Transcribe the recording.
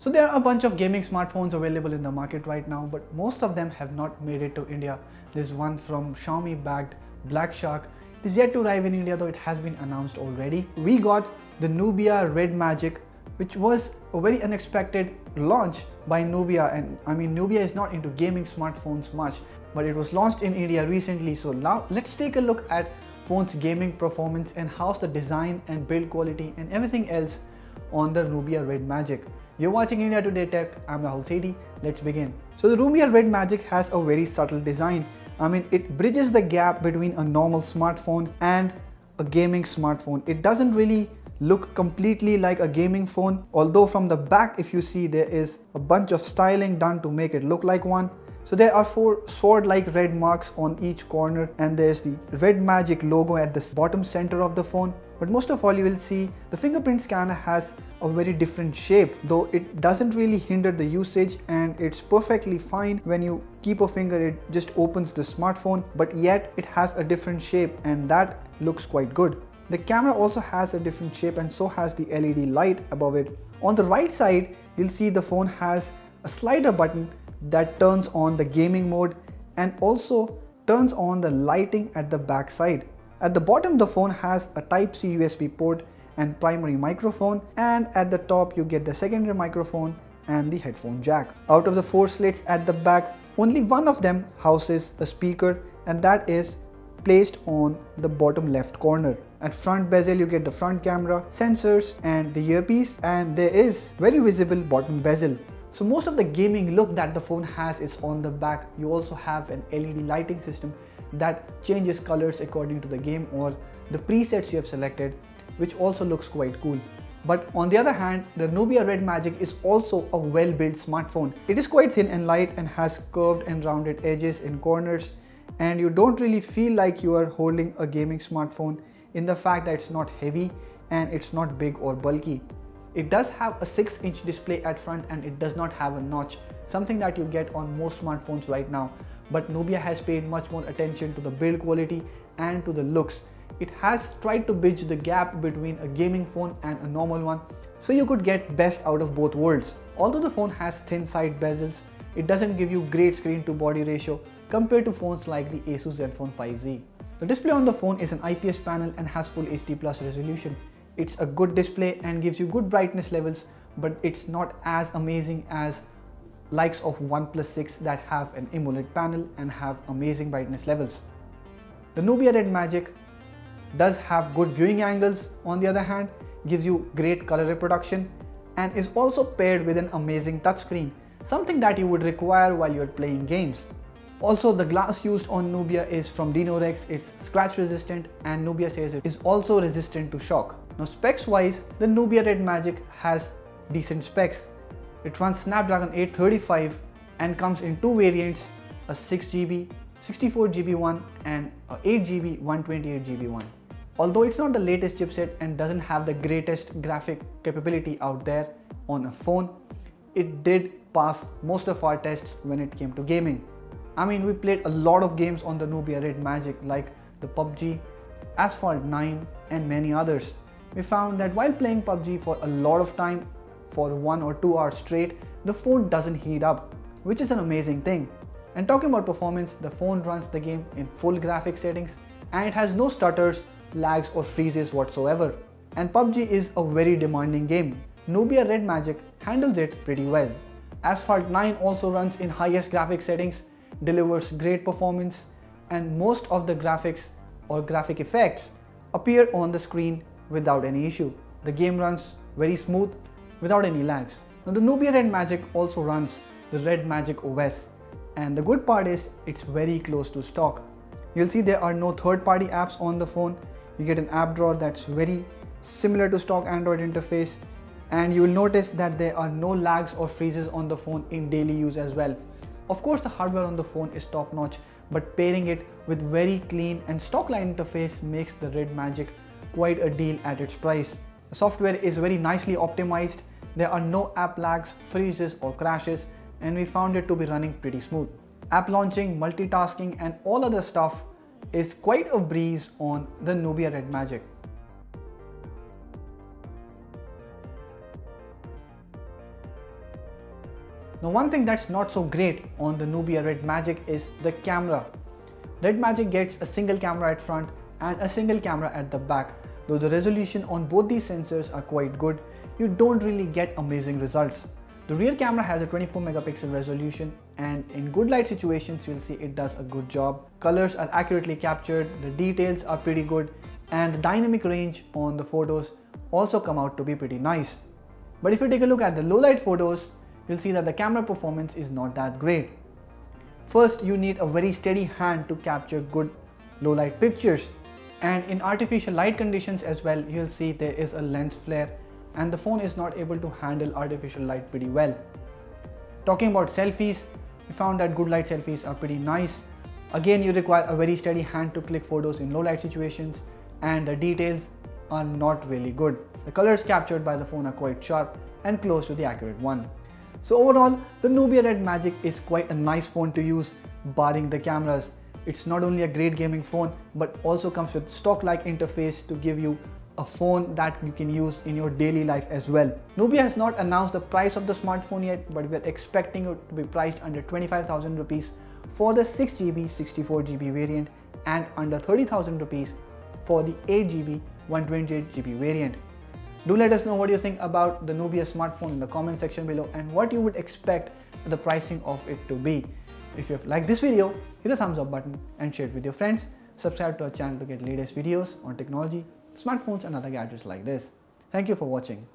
So there are a bunch of gaming smartphones available in the market right now, but most of them have not made it to India. There's one from Xiaomi backed Black Shark. It is yet to arrive in India, though it has been announced already. We got the Nubia Red Magic, which was a very unexpected launch by Nubia. And I mean, Nubia is not into gaming smartphones much, but it was launched in India recently. So now let's take a look at phone's gaming performance and how's the design and build quality and everything else on the Nubia Red Magic. You're watching India Today Tech. I'm Rahul Sethi. Let's begin. So the Nubia Red Magic has a very subtle design. I mean, it bridges the gap between a normal smartphone and a gaming smartphone. It doesn't really look completely like a gaming phone, although from the back, if you see, there is a bunch of styling done to make it look like one. So there are 4 sword-like red marks on each corner, and there's the Red Magic logo at the bottom center of the phone. But most of all, you will see the fingerprint scanner has a very different shape, though it doesn't really hinder the usage, and it's perfectly fine. When you keep a finger, it just opens the smartphone, but yet it has a different shape, and that looks quite good. The camera also has a different shape, and so has the LED light above it. On the right side, you'll see the phone has a slider button that turns on the gaming mode and also turns on the lighting at the back side. At the bottom, the phone has a Type-C USB port and primary microphone, and at the top you get the secondary microphone and the headphone jack. Out of the 4 slits at the back, only one of them houses a speaker, and that is placed on the bottom left corner. At front bezel, you get the front camera, sensors and the earpiece, and there is very visible bottom bezel. So most of the gaming look that the phone has is on the back. You also have an LED lighting system that changes colors according to the game or the presets you have selected, which also looks quite cool. But on the other hand, the Nubia Red Magic is also a well-built smartphone. It is quite thin and light and has curved and rounded edges in corners, and you don't really feel like you are holding a gaming smartphone in the fact that it's not heavy and it's not big or bulky. It does have a 6-inch display at front, and it does not have a notch, something that you get on most smartphones right now. But Nubia has paid much more attention to the build quality and to the looks. It has tried to bridge the gap between a gaming phone and a normal one, so you could get best out of both worlds. Although the phone has thin side bezels, it doesn't give you great screen to body ratio compared to phones like the Asus Zenfone 5Z. The display on the phone is an IPS panel and has full HD+ resolution. It's a good display and gives you good brightness levels, but it's not as amazing as likes of OnePlus 6 that have an AMOLED panel and have amazing brightness levels. The Nubia Red Magic does have good viewing angles, on the other hand, gives you great color reproduction, and is also paired with an amazing touchscreen, something that you would require while you're playing games. Also, the glass used on Nubia is from Dinorex. It's scratch resistant, and Nubia says it is also resistant to shock. Now, specs wise, the Nubia Red Magic has decent specs. It runs Snapdragon 835 and comes in 2 variants, a 6GB, 64GB one and a 8GB, 128GB one. Although it's not the latest chipset and doesn't have the greatest graphic capability out there on a phone, it did pass most of our tests when it came to gaming. I mean, we played a lot of games on the Nubia Red Magic like the PUBG, Asphalt 9 and many others. We found that while playing PUBG for a lot of time, for 1 or 2 hours straight, the phone doesn't heat up, which is an amazing thing. And talking about performance, the phone runs the game in full graphic settings, and it has no stutters, lags or freezes whatsoever. And PUBG is a very demanding game. Nubia Red Magic handles it pretty well. Asphalt 9 also runs in highest graphic settings, delivers great performance, and most of the graphics or graphic effects appear on the screen without any issue. The game runs very smooth without any lags. Now, the Nubia Red Magic also runs the Red Magic OS, and the good part is it's very close to stock. You'll see there are no third-party apps on the phone. You get an app drawer that's very similar to stock Android interface, and you will notice that there are no lags or freezes on the phone in daily use as well. Of course, the hardware on the phone is top-notch, but pairing it with very clean and stock-line interface makes the Red Magic quite a deal at its price. The software is very nicely optimized. There are no app lags, freezes or crashes, and we found it to be running pretty smooth. App launching, multitasking and all other stuff is quite a breeze on the Nubia Red Magic. Now one thing that's not so great on the Nubia Red Magic is the camera. Red Magic gets a single camera at front and a single camera at the back. Though the resolution on both these sensors are quite good, you don't really get amazing results. The rear camera has a 24 megapixel resolution, and in good light situations you'll see it does a good job. Colors are accurately captured, the details are pretty good, and the dynamic range on the photos also come out to be pretty nice. But if you take a look at the low light photos, you'll see that the camera performance is not that great. First, you need a very steady hand to capture good low light pictures, and in artificial light conditions as well, you'll see there is a lens flare and the phone is not able to handle artificial light pretty well. Talking about selfies, we found that good light selfies are pretty nice. Again, you require a very steady hand to click photos in low light situations, and the details are not really good. The colors captured by the phone are quite sharp and close to the accurate one. So overall, the Nubia Red Magic is quite a nice phone to use, barring the cameras. It's not only a great gaming phone, but also comes with stock-like interface to give you a phone that you can use in your daily life as well. Nubia has not announced the price of the smartphone yet, but we are expecting it to be priced under 25,000 rupees for the 6GB 64GB variant and under 30,000 rupees for the 8GB 128GB variant. Do let us know what you think about the Nubia smartphone in the comment section below and what you would expect the pricing of it to be. If you have liked this video, hit the thumbs up button and share it with your friends. Subscribe to our channel to get latest videos on technology, smartphones and other gadgets like this. Thank you for watching.